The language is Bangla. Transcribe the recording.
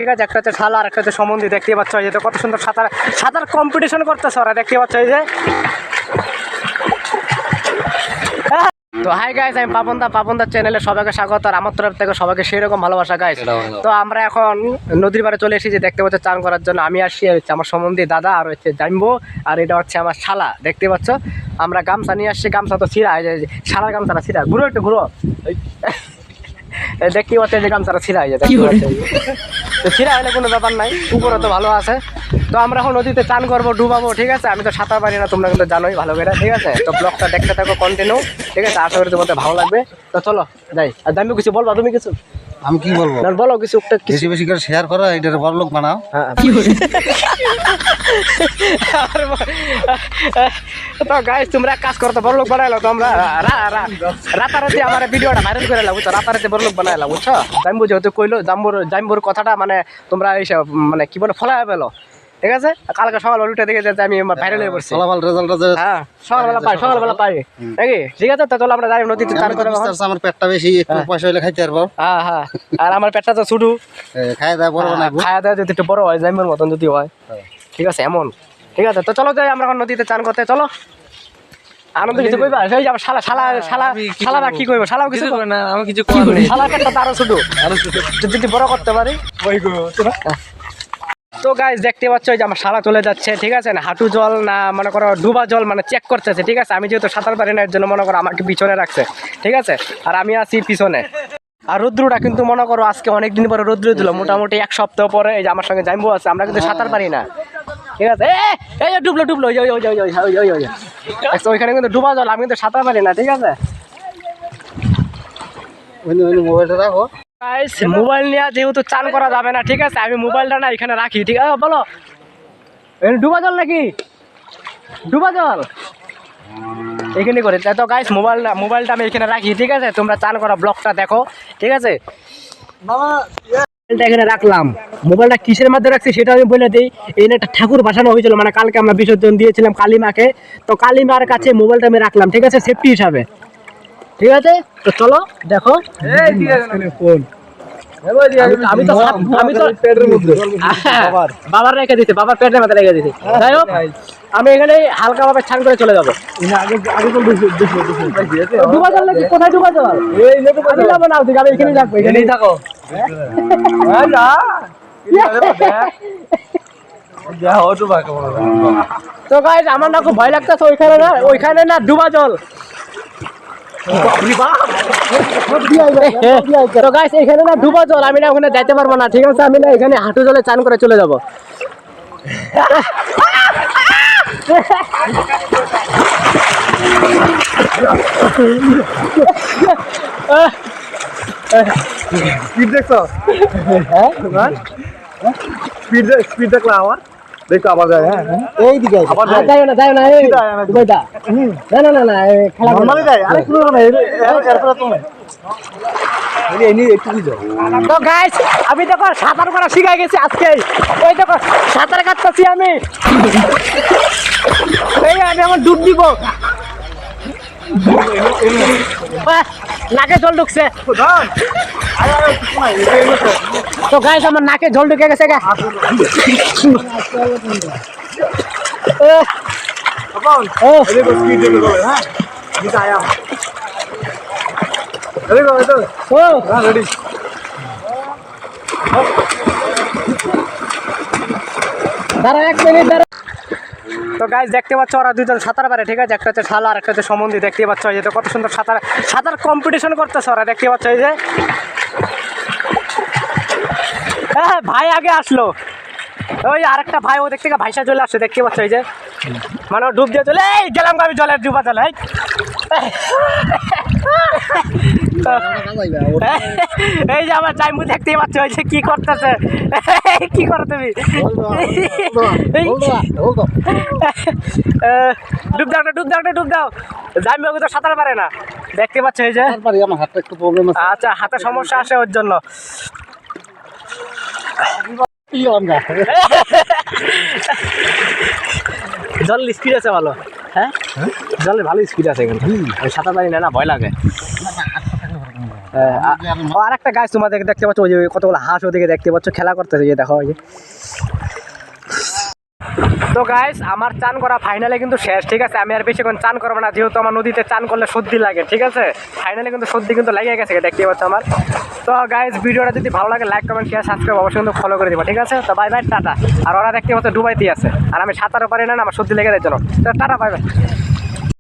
ঠিক আছে, একটা হচ্ছে শালা আর একটা হচ্ছে সমন্ধি। দেখতে পাচ্ছ এই যে কত সুন্দর সাঁতার সাঁতার কম্পিটিশন করতেছে ওরা, দেখতে পাচ্ছ এই যে। তো হাই গাইস, আমি পাপনদা চ্যানেলে সবাইকে স্বাগত, আর আমার তরফ থেকে সবাইকে সেই রকম ভালোবাসা গাইস। তো আমরা এখন নদীর পাড়ে চলে এসেছি, দেখতে পাচ্ছ চান করার জন্য। আমি আসছি, হচ্ছে আমার সম্বন্ধী দাদা, আর হচ্ছে জাইম্বো, আর এটা হচ্ছে আমার শালা। দেখতে পাচ্ছ আমরা গামছা নিয়ে আসছি, গামছা তো ছিঁড়া, শালার গামছাটা ছিঁড়া, ঘুরো একটু ঘুরো। দেখতে পাচ্ছ যে গামছাটা ছিঁড়া হয়ে যায়, তো ছিঁড়া হলে কোনো ব্যাপার নাই, উপরে তো ভালো আছে। তো আমরা এখন নদীতে চান করবো, ডুবাবো, ঠিক আছে। আমি তো সাঁতার পারি না, তোমরা কিন্তু জানোই ভালো করে, ঠিক আছে। তো ব্লগটা দেখতে থাকো কন্টিনিউ, ঠিক আছে। আশা করি তোমাদের ভালো লাগবে। তো চলো যাই। আর দামি কিছু বলবা তুমি? কিছু আমি কি বলবো, বলো কিছু একটা, বেশি বেশি করে শেয়ার করো, এটার বড় লোক বানাও। তো গাইস তোমরা কাজ করো, তো বড় লোক বানাইলো। তো আমরা রাতারাতি আমার ভিডিওটা ভাইরাল করে এলাম, বুঝছো, রাতারাতি বড় লোক বানাইলাম, বুঝছো। জাম্বু যেহেতু কইলো, জাম্বুর কথাটা মানে তোমরা এইসব মানে কি বলে ফলাই পেলো, ঠিক আছে। কালকে সকাল উঠে দেখে যাতে আমি ভাইরাল হয়ে পড়ছি, হ্যাঁ সকালবেলা পাই নাকি, ঠিক আছে। তো চলো আমরা যাই নদীতে চান করে। আমার পেটটা বেশি, একটু পয়সা হলে খাইতে পারবো। হ্যাঁ হ্যাঁ, আর আমার পেটটা তো ছোটো, খাওয়া দাওয়া বড় বানাবো, খাওয়া দাওয়া যদি একটু বড় হয়, জাম্বুর মতন যদি হয়, ঠিক আছে এমন, ঠিক আছে। তো চলো যাই আমরা এখন নদীতে চান করতে, চলো। আনন্দ কিছু কইবা? সেই যে শালা শালা শালা শালারা কি কইবো? শালাও কিছু করে না, আমি কিছু করি না। শালা পেটটা তো আরো ছোটো, যদি বড় করতে পারি। তো গাইস দেখতে পাচ্ছ যে আমার শালা চলে যাচ্ছে, ঠিক আছে। না হাঁটু জল না মনে করো ডুবা জল, মানে চেক করতেছে, ঠিক আছে। আমি যেহেতু সাঁতার পারি না, এর জন্য মনে করো আমাকে পিছনে রাখছে, ঠিক আছে। আর আমি আছি পিছনে। আর রৌদ্রটা কিন্তু মনে করো আজকে অনেকদিন পরে রৌদ্র দিল, মোটামুটি এক সপ্তাহ পরে। এই যে আমার সঙ্গে জাম্বু আছে, আমরা কিন্তু সাঁতার পারি না, ঠিক আছে। এই যে ডুবলো ওইখানে কিন্তু ডুবা জল, আমি কিন্তু সাঁতার পারি না, ঠিক আছে। মোবাইলটা রাখো। মোবাইল নিয়ে যেহেতু চান করা যাবে না, ঠিক আছে, আমি মোবাইলটা না এখানে রাখি, ঠিক আছে। বলো ডুবা জল নাকি? ডুবা জল এখানে করে তো গাইস, মোবাইলটা আমি এখানে রাখি, ঠিক আছে। তোমরা চান করা ব্লগটা দেখো, ঠিক আছে। মোবাইলটা এখানে রাখলাম। মোবাইলটা কিসের মধ্যে রাখছি সেটা আমি বলে দিই। এই একটা ঠাকুর বসানো হয়েছিল, মানে কালকে আমরা বিসর্জন দিয়েছিলাম কালিমাকে, তো কালিমার কাছে মোবাইলটা আমি রাখলাম, ঠিক আছে, সেফটি হিসাবে, ঠিক আছে। তো চলো দেখো, ফোন আমি তো বাবার রেখে দিতে, বাবার পেটের মাথায় রেখে দিতে। যাই হোক, আমি এখানে হালকা ভাবে স্নান করে চলে যাবো। ডুবা জল নাকি? কোথায় ডুবা জল? আমি এখানেই থাকবো, এখানেই থাকো। তো গাইস আমার না খুব ভয় লাগতেছে, ওইখানে না ডুবা জল। তো গাইস এখানে না ডুবা জল, আমি না ওখানে যাইতে পারবো না, ঠিক আছে। আমি না এখানে হাঁটু জলে চান করে চলে যাবো। স্পিড দেখছো? স্পিড দেখলা আমার? দেখো আবার যায়, হ্যাঁ এই দিকে আবার যায় না এই দুবাইটা না খেলা নরমালি যায়। আরে পুরো না এরপর তুমি এই নি একটু দিও। তো গাইস আমি দেখো সাঁতার করা শিখে গেছি আজকে। ওই দেখো সাঁতার কাটতেছি আমি, এই আমি আমার ডুব দিব। নাকে জল ঢুকছে, তো গাইস আমার নাকে জল ঢুকে গেছে। দাঁড়া এক মিনিট দাঁড়া। তো গাইস দেখতে পাচ্ছ ওরা দুজন সাঁতার পারে, ঠিক আছে। একটা হচ্ছে শালা আর একটা হচ্ছে সমন্ধি, দেখতে পাচ্ছ এই যে কত সুন্দর সাঁতার কম্পিটিশন করতেছে ওরা, দেখতে পাচ্ছ এই যে। হ্যাঁ ভাই আগে আসলো, ওই আরেকটা ভাই ও দেখতে ভাইসা চলে আসছে, দেখতে পাচ্ছ এই যে, মানে ডুব দিয়ে চলে এই গেলাম আমি জলের ডুবা জলে। এই যে আমার জাইমু দেখতে পাচ্ছ ওই যে কি করতেছে, কি করো তুমি? ডুব দাও। জাইমু তো সাঁতার পারে না, দেখতে পাচ্ছ এই যে। আমার হাতটা একটু প্রবলেম আছে। আচ্ছা হাতে সমস্যা আসে ওর জন্য। জল স্পিড আছে ভালো, হ্যাঁ জলের ভালো স্পিড আছে, কিন্তু আমি সাঁতার পারি না, ভয় লাগে। আর একটা গাছ তোমাদের দেখতে পাচ্ছ, ওই যে কতগুলো হাঁস ওদিকে দেখতে পাচ্ছ খেলা করতেছে, এই যে দেখো এই যে। তো গাইস আমার চান করা ফাইনালে কিন্তু শেষ, ঠিক আছে। আমি আর বেশিক্ষণ চান করবো না, যেহেতু আমার নদীতে চান করলে সর্দি লাগে, ঠিক আছে। ফাইনালে কিন্তু সর্দি কিন্তু লেগে গেছে, দেখতে পাচ্ছ আমার। তো গাইস ভিডিওটা যদি ভালো লাগে লাইক কমেন্ট শেয়ার সাবস্ক্রাইব অবশ্যই কিন্তু ফলো করে দিবা, ঠিক আছে। তো বাই বাই টাটা। আর ওরা দেখতে পাচ্ছ ডুবাইতে আছে, আর আমি সাঁতারও পারি না, আমার সর্দি লেগে যায় জন্য। তো টাটা বাই বাই।